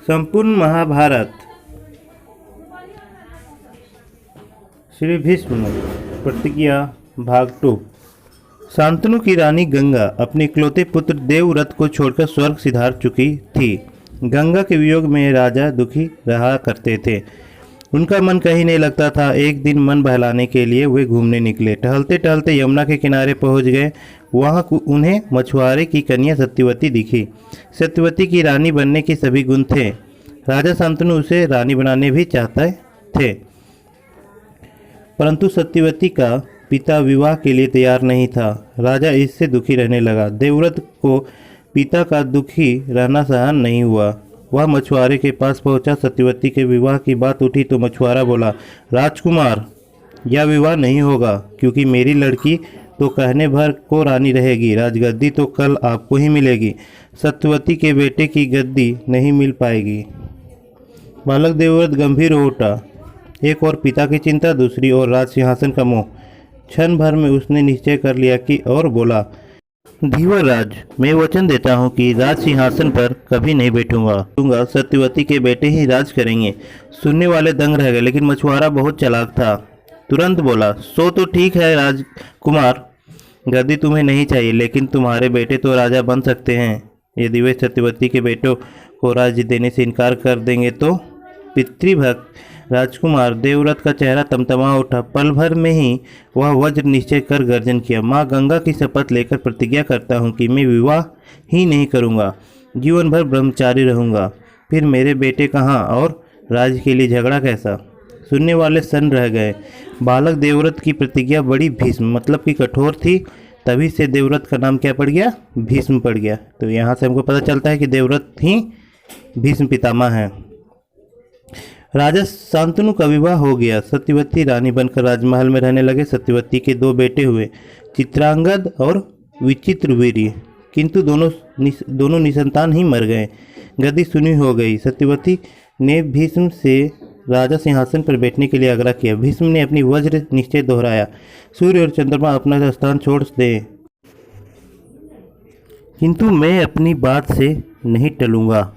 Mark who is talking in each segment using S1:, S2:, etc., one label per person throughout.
S1: संपूर्ण महाभारत। श्री भीष्म प्रतिज्ञा भाग 2। शांतनु की रानी गंगा अपने इकलौते पुत्र देवव्रत को छोड़कर स्वर्ग सिधार चुकी थी। गंगा के वियोग में राजा दुखी रहा करते थे। उनका मन कहीं नहीं लगता था। एक दिन मन बहलाने के लिए वे घूमने निकले। टहलते टहलते यमुना के किनारे पहुंच गए। वहां उन्हें मछुआरे की कन्या सत्यवती दिखी। सत्यवती की रानी बनने के सभी गुण थे। राजा शांतनु उसे रानी बनाने भी चाहते थे, परंतु सत्यवती का पिता विवाह के लिए तैयार नहीं था। राजा इससे दुखी रहने लगा। देवव्रत को पिता का दुखी रहना सहन नहीं हुआ। वह मछुआरे के पास पहुंचा। सत्यवती के विवाह की बात उठी तो मछुआरा बोला, राजकुमार, यह विवाह नहीं होगा, क्योंकि मेरी लड़की तो कहने भर को रानी रहेगी। राजगद्दी तो कल आपको ही मिलेगी। सत्यवती के बेटे की गद्दी नहीं मिल पाएगी। बालक देवव्रत गंभीर हो उठा। एक और पिता की चिंता, दूसरी ओर राज सिंहासन का मोह। क्षण भर में उसने निश्चय कर लिया कि और बोला, धीवर राज, मैं वचन देता हूँ कि राज सिंहासन पर कभी नहीं बैठूंगा। सत्यवती के बेटे ही राज करेंगे। सुनने वाले दंग रह गए, लेकिन मछुआरा बहुत चालाक था। तुरंत बोला, सो तो ठीक है राजकुमार, गद्दी तुम्हें नहीं चाहिए, लेकिन तुम्हारे बेटे तो राजा बन सकते हैं। यदि वे सत्यवती के बेटों को राज्य देने से इनकार कर देंगे तो? पितृभक्त राजकुमार देवव्रत का चेहरा तमतमा उठा। पल भर में ही वह वज्र निश्चय कर गर्जन किया, माँ गंगा की शपथ लेकर प्रतिज्ञा करता हूँ कि मैं विवाह ही नहीं करूँगा, जीवन भर ब्रह्मचारी रहूँगा। फिर मेरे बेटे कहाँ और राज्य के लिए झगड़ा कैसा? सुनने वाले सन्न रह गए। बालक देवव्रत की प्रतिज्ञा बड़ी भीष्म मतलब कि कठोर थी। तभी से देवव्रत का नाम क्या पड़ गया? भीष्म पड़ गया। तो यहाँ से हमको पता चलता है कि देवव्रत ही भीष्म पितामह हैं। राजा शांतनु का विवाह हो गया। सत्यवती रानी बनकर राजमहल में रहने लगे। सत्यवती के 2 बेटे हुए, चित्रांगद और विचित्रवीर्य, किंतु दोनों निसंतान ही मर गए। गद्दी सुनी हो गई। सत्यवती ने भीष्म से राजा सिंहासन पर बैठने के लिए आग्रह किया। भीष्म ने अपनी वज्र निश्चय दोहराया, सूर्य और चंद्रमा अपना स्थान छोड़ दें, किंतु मैं अपनी बात से नहीं टलूंगा।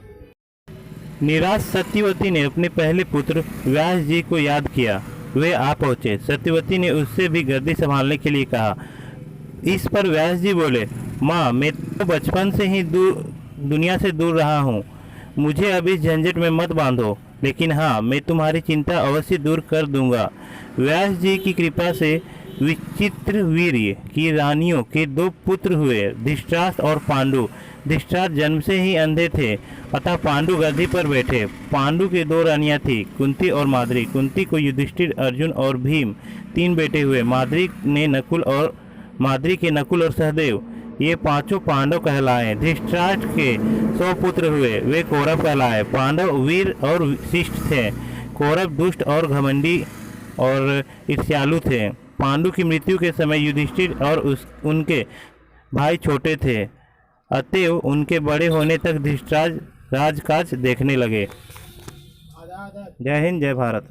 S1: निराश सत्यवती ने अपने पहले पुत्र व्यास जी को याद किया। वे आ पहुँचे। सत्यवती ने उससे भी गद्दी संभालने के लिए कहा। इस पर व्यास जी बोले, माँ, मैं तो बचपन से ही दुनिया से दूर रहा हूँ, मुझे अभी झंझट में मत बांधो, लेकिन हाँ, मैं तुम्हारी चिंता अवश्य दूर कर दूंगा। व्यास जी की कृपा से विचित्रवीर्य की रानियों के 2 पुत्र हुए, धृतराष्ट्र और पांडु। धृतराष्ट्र जन्म से ही अंधे थे, अतः पांडु गद्दी पर बैठे। पांडु की 2 रानियां थीं, कुंती और माद्री। कुंती को युधिष्ठिर, अर्जुन और भीम 3 बेटे हुए। माद्री के नकुल और सहदेव, ये 5 पांडव कहलाए। धृतराष्ट्र के 100 पुत्र हुए, वे कौरव कहलाए। पांडव वीर और शिष्ट थे, कौरव दुष्ट और घमंडी और ईर्ष्यालु थे। पांडु की मृत्यु के समय युधिष्ठिर और उनके भाई छोटे थे, अतएव उनके बड़े होने तक धृतराष्ट्र राजकाज देखने लगे। जय हिंद, जय भारत।